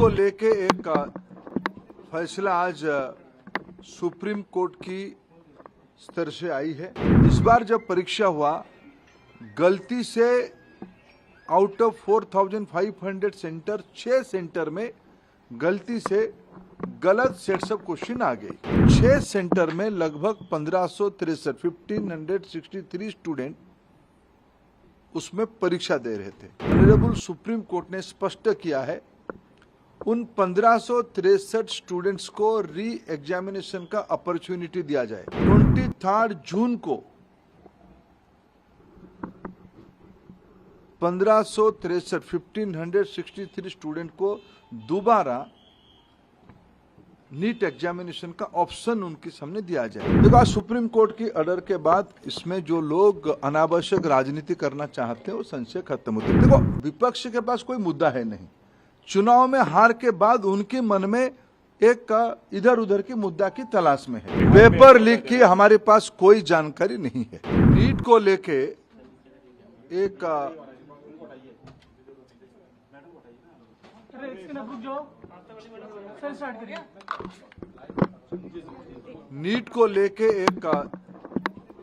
को लेके एक फैसला आज सुप्रीम कोर्ट की स्तर से आई है। इस बार जब परीक्षा हुआ, गलती से आउट ऑफ 4,500 सेंटर 6 सेंटर में गलती से गलत सेट्स ऑफ क्वेश्चन आ गई। 6 सेंटर में लगभग 1563 स्टूडेंट उसमें परीक्षा दे रहे थे। ऑनरेबल सुप्रीम कोर्ट ने स्पष्ट किया है, उन 1563 स्टूडेंट्स को री एग्जामिनेशन का अपॉर्चुनिटी दिया जाए। 23 जून को 1563 स्टूडेंट को दोबारा नीट एग्जामिनेशन का ऑप्शन उनके सामने दिया जाए। देखो, आज सुप्रीम कोर्ट की ऑर्डर के बाद इसमें जो लोग अनावश्यक राजनीति करना चाहते हैं वो संशय खत्म होते हैं। देखो, विपक्ष के पास कोई मुद्दा है नहीं। चुनाव में हार के बाद उनके मन में एक इधर उधर की मुद्दा की तलाश में है। पेपर लीक की हमारे पास कोई जानकारी नहीं है। नीट को लेके एक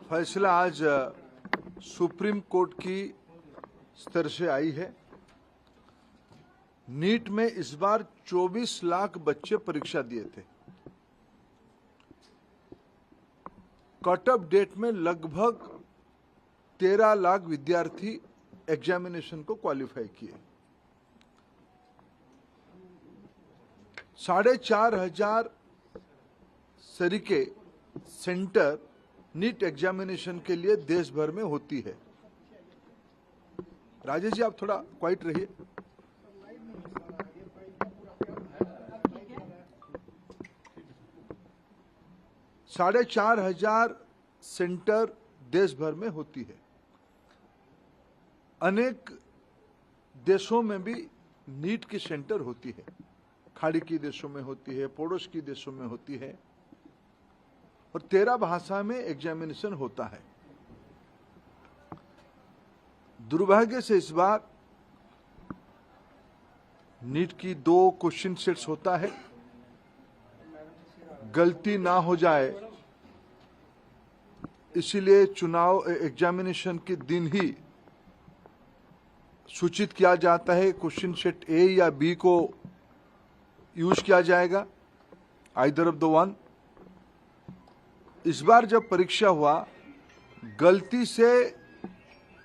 फैसला आज सुप्रीम कोर्ट की स्तर से आई है। नीट में इस बार 24 लाख बच्चे परीक्षा दिए थे। कट ऑफ डेट में लगभग 13 लाख विद्यार्थी एग्जामिनेशन को क्वालिफाई किए। 4,500 तरीके सेंटर नीट एग्जामिनेशन के लिए देश भर में होती है। राजेश जी, आप थोड़ा क्वाइट रहिए। साढ़े 4,500 सेंटर देश भर में होती है। अनेक देशों में भी नीट की सेंटर होती है। खाड़ी की देशों में होती है, पड़ोस की देशों में होती है, और 13 भाषा में एग्जामिनेशन होता है। दुर्भाग्य से इस बार नीट की 2 क्वेश्चन सेट्स होता है। गलती ना हो जाए इसीलिए चुनाव एग्जामिनेशन के दिन ही सूचित किया जाता है। क्वेश्चन सेट ए या बी को यूज किया जाएगा, आइदर ऑफ द वन। इस बार जब परीक्षा हुआ, गलती से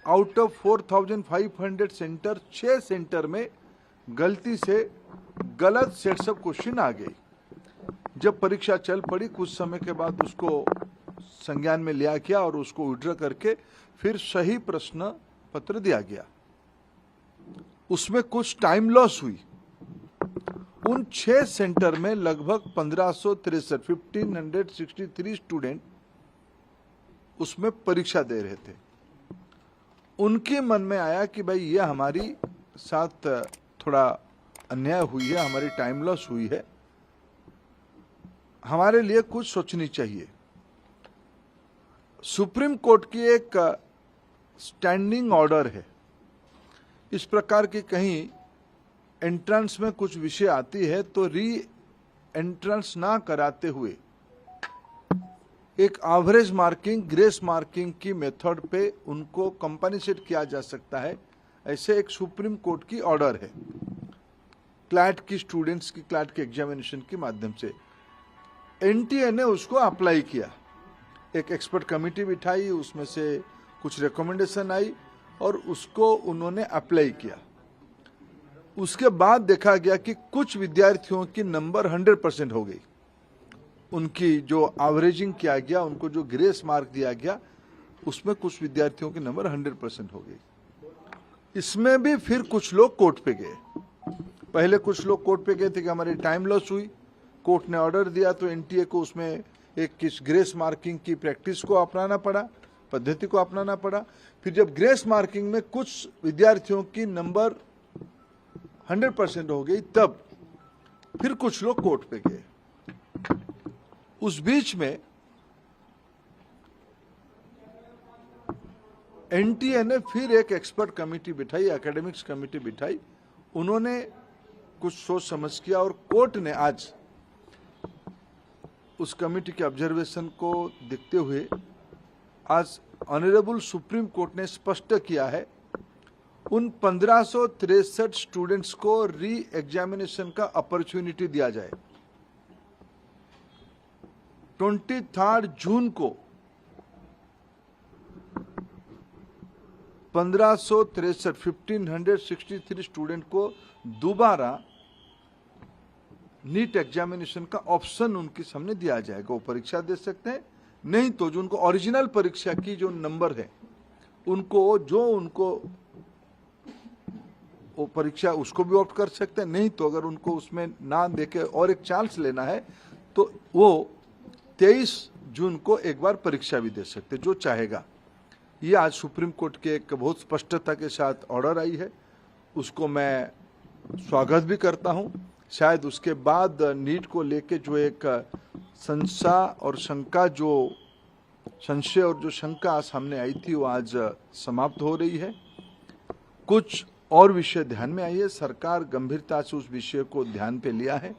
आउट ऑफ 4,500 सेंटर 6 सेंटर में गलती से गलत सेट्स ऑफ क्वेश्चन आ गई। जब परीक्षा चल पड़ी, कुछ समय के बाद उसको संज्ञान में लिया गया और उसको विड्रॉ करके फिर सही प्रश्न पत्र दिया गया। उसमें कुछ टाइम लॉस हुई। उन 6 सेंटर में लगभग 1563 स्टूडेंट उसमें परीक्षा दे रहे थे। उनके मन में आया कि भाई ये हमारी साथ थोड़ा अन्याय हुई है, हमारी टाइम लॉस हुई है, हमारे लिए कुछ सोचनी चाहिए। सुप्रीम कोर्ट की एक स्टैंडिंग ऑर्डर है। इस प्रकार की कहीं एंट्रेंस में कुछ विषय आती है तो री एंट्रेंस ना कराते हुए एक एवरेज मार्किंग, ग्रेस मार्किंग की मेथड पे उनको कंपनसेट किया जा सकता है। ऐसे एक सुप्रीम कोर्ट की ऑर्डर है। क्लैट की स्टूडेंट्स की क्लैट के एग्जामिनेशन के माध्यम से एनटीए ने उसको अप्लाई किया। एक एक्सपर्ट कमेटी बिठाई, उसमें से कुछ रिकमेंडेशन आई और उसको उन्होंने अप्लाई किया। उसके बाद देखा गया कि कुछ विद्यार्थियों की नंबर 100% हो गई। उनकी जो एवरेजिंग किया गया, उनको जो ग्रेस मार्क दिया गया, उसमें कुछ विद्यार्थियों की नंबर 100% हो गई। इसमें भी फिर कुछ लोग कोर्ट पे गए। पहले कुछ लोग कोर्ट पे गए थे कि हमारी टाइम लॉस हुई। कोर्ट ने ऑर्डर दिया तो एनटीए को उसमें एक किस ग्रेस मार्किंग की प्रैक्टिस को अपनाना पड़ा, पद्धति को अपनाना पड़ा। फिर जब ग्रेस मार्किंग में कुछ विद्यार्थियों की नंबर 100% हो गई, तब फिर कुछ लोग कोर्ट पे गए। उस बीच में एनटीए ने फिर एक एक्सपर्ट कमेटी बिठाई, एकेडमिक्स कमेटी बिठाई। उन्होंने कुछ सोच समझ किया और कोर्ट ने आज उस कमेटी के ऑब्जर्वेशन को देखते हुए आज ऑनरेबल सुप्रीम कोर्ट ने स्पष्ट किया है उन 1563 स्टूडेंट्स को री एग्जामिनेशन का अपॉर्चुनिटी दिया जाए। 23 जून को 1563 स्टूडेंट को दोबारा नीट एग्जामिनेशन का ऑप्शन उनके सामने दिया जाएगा। वो परीक्षा दे सकते हैं, नहीं तो जो उनको ओरिजिनल परीक्षा की जो नंबर है उनको वो परीक्षा उसको भी ऑप्ट कर सकते हैं, नहीं तो अगर उनको उसमें ना देके और एक चांस लेना है तो वो 23 जून को एक बार परीक्षा भी दे सकते, जो चाहेगा। ये आज सुप्रीम कोर्ट के एक बहुत स्पष्टता के साथ ऑर्डर आई है, उसको मैं स्वागत भी करता हूं। शायद उसके बाद नीट को लेके जो एक संशय और शंका सामने आई थी वो आज समाप्त हो रही है। कुछ और विषय ध्यान में आई है, सरकार गंभीरता से उस विषय को ध्यान पे लिया है।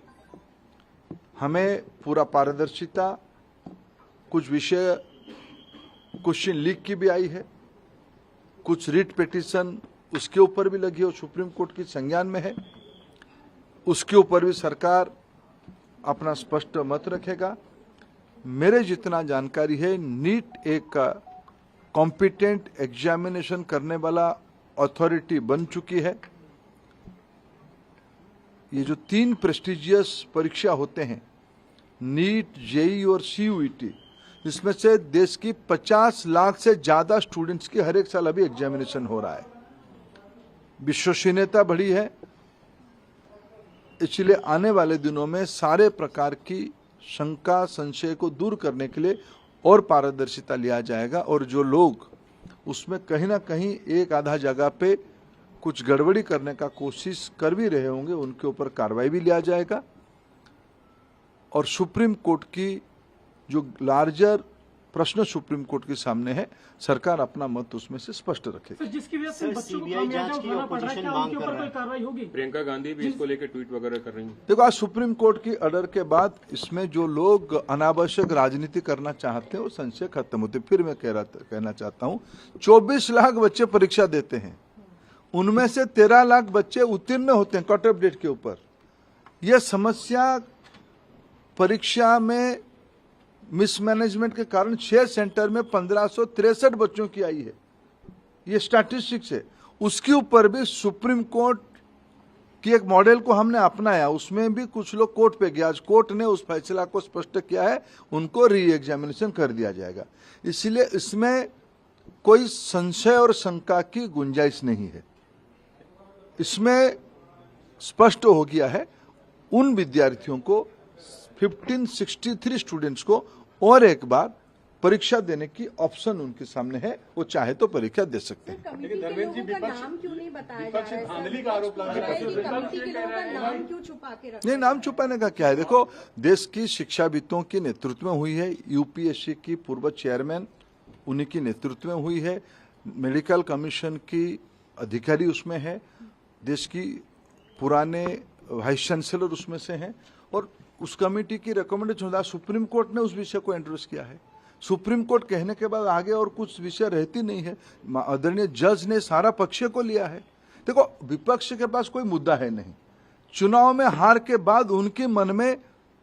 हमें पूरा पारदर्शिता, कुछ विषय क्वेश्चन लीक की भी आई है, कुछ रिट पिटीशन उसके ऊपर भी लगी है, सुप्रीम कोर्ट की संज्ञान में है, उसके ऊपर भी सरकार अपना स्पष्ट मत रखेगा। मेरे जितना जानकारी है, नीट एक कॉम्पिटेंट एग्जामिनेशन करने वाला अथॉरिटी बन चुकी है। ये जो 3 प्रेस्टिजियस परीक्षा होते हैं, नीट, जेईई और सीयूईटी, इसमें से देश की 50 लाख से ज्यादा स्टूडेंट्स की हर एक साल अभी एग्जामिनेशन हो रहा है। विश्वसनीयता बढ़ी है, इसलिए आने वाले दिनों में सारे प्रकार की शंका संशय को दूर करने के लिए और पारदर्शिता लिया जाएगा और जो लोग उसमें कहीं ना कहीं एक आधा जगह पे कुछ गड़बड़ी करने का कोशिश कर भी रहे होंगे, उनके ऊपर कार्रवाई भी लिया जाएगा। और सुप्रीम कोर्ट की जो लार्जर प्रश्न सुप्रीम कोर्ट के सामने है, सरकार अपना मत उसमें से स्पष्ट रखेगी। जिसकी वजह से बच्चों को खामियाजा उठाना पड़ रहा है, क्या उनके ऊपर कोई कार्रवाई होगी? प्रियंका गांधी भी इसको लेकर ट्वीट वगैरह कर रही हैं। देखो, आज सुप्रीम कोर्ट की ऑर्डर के बाद इसमें जो लोग अनावश्यक राजनीति करना चाहते हैं वो संशय खत्म होते। फिर मैं कहना चाहता हूँ, 24 लाख बच्चे परीक्षा देते हैं, उनमें से 13 लाख बच्चे उत्तीर्ण होते हैं कट ऑफ डेट के ऊपर। यह समस्या परीक्षा में मिसमैनेजमेंट के कारण 6 सेंटर में 1563 बच्चों की आई है, ये स्टैटिस्टिक्स है। उसके ऊपर भी सुप्रीम कोर्ट की एक मॉडल को हमने अपनाया, उसमें भी कुछ लोग कोर्ट पे गए। आज कोर्ट ने उस फैसला को स्पष्ट किया है, उनको री एग्जामिनेशन कर दिया जाएगा। इसलिए इसमें कोई संशय और शंका की गुंजाइश नहीं है। इसमें स्पष्ट हो गया है उन विद्यार्थियों को 1563 स्टूडेंट्स को और एक बार परीक्षा देने की ऑप्शन उनके सामने है, वो चाहे तो परीक्षा दे सकते हैं। लेकिन धर्मेंद्र जी, नाम क्यों नहीं बताया जा रहा है? धांधली का आरोप लगा रहे हैं कि कमेटी के लोगों का नाम क्यों छुपा के रखा? नहीं, नाम छुपाने का क्या है? देखो, देश की शिक्षाविदों के नेतृत्व में हुई है, यूपीएससी की पूर्व चेयरमैन उन्हीं की नेतृत्व में हुई है, मेडिकल कमीशन की अधिकारी उसमें है, देश की पुराने वाइस चांसलर उसमें से हैं, और उस कमेटी की रिकमेंडेशन सुप्रीम कोर्ट ने उस विषय को एंडोर्स किया है। सुप्रीम कोर्ट कहने के बाद आगे और कुछ विषय रहती नहीं है। आदरणीय जज ने सारा पक्ष को लिया है। देखो, विपक्ष के पास कोई मुद्दा है नहीं। चुनाव में हार के बाद उनके मन में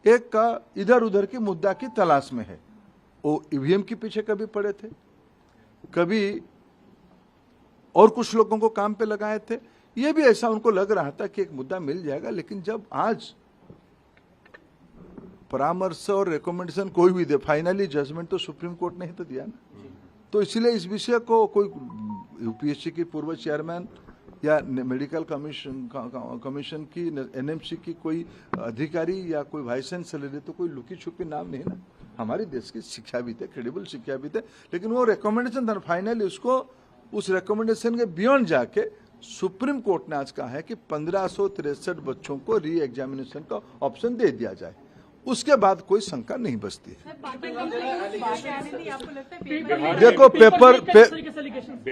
एक इधर उधर की मुद्दा की तलाश में है। वो ईवीएम के पीछे कभी पड़े थे, कभी और कुछ लोगों को काम पे लगाए थे। ये भी ऐसा उनको लग रहा था कि एक मुद्दा मिल जाएगा, लेकिन जब आज परामर्श और रिकमेंडेशन कोई भी दे, फाइनली जजमेंट तो सुप्रीम कोर्ट ने ही तो दिया ना। तो इसलिए इस विषय को कोई यूपीएससी की पूर्व चेयरमैन या मेडिकल कमीशन की, एनएमसी की कोई अधिकारी या कोई वाइस चांसलर, तो कोई लुकी छुपी नाम नहीं ना। हमारी देश की शिक्षाविद है, क्रेडिबल शिक्षाविद है, लेकिन वो रिकमेंडेशन था, फाइनली उसको उस रिकमेंडेशन के बियॉन्ड जाके सुप्रीम कोर्ट ने आज कहा है कि 1563 बच्चों को री एग्जामिनेशन का ऑप्शन दे दिया जाए। उसके बाद कोई शंका नहीं बचती है। देखो,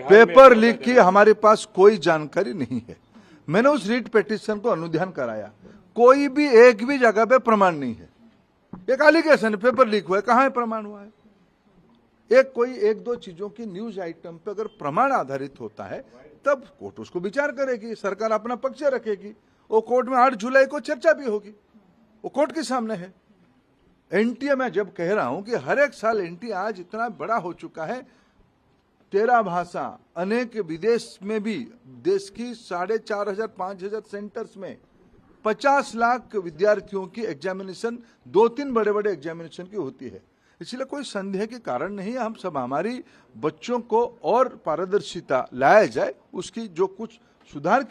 पेपर लीक की हमारे पास कोई जानकारी नहीं है। मैंने उस रीट पिटीशन को अनुध्यान कराया, कोई भी एक भी जगह पे प्रमाण नहीं है। एक एलिगेशन पेपर लीक हुआ है, कहाँ है प्रमाण हुआ है? कोई एक दो चीजों की न्यूज आइटम पे अगर प्रमाण आधारित होता है तब कोर्ट उसको विचार करेगी, सरकार अपना पक्ष रखेगी। वो कोर्ट में 8 जुलाई को चर्चा भी होगी, वो कोर्ट के सामने है। एनटीए मैं जब कह रहा हूं कि हर एक साल एनटीए आज इतना बड़ा हो चुका है, 13 भाषा, अनेक विदेश में भी, देश की 4,500-5,000 सेंटर्स में 50 लाख विद्यार्थियों की एग्जामिनेशन, 2-3 बड़े बड़े एग्जामिनेशन की होती है। इसलिए कोई संदेह के कारण नहीं है। हम सब हमारी बच्चों को और पारदर्शिता लाया जाए, उसकी जो कुछ सुधार की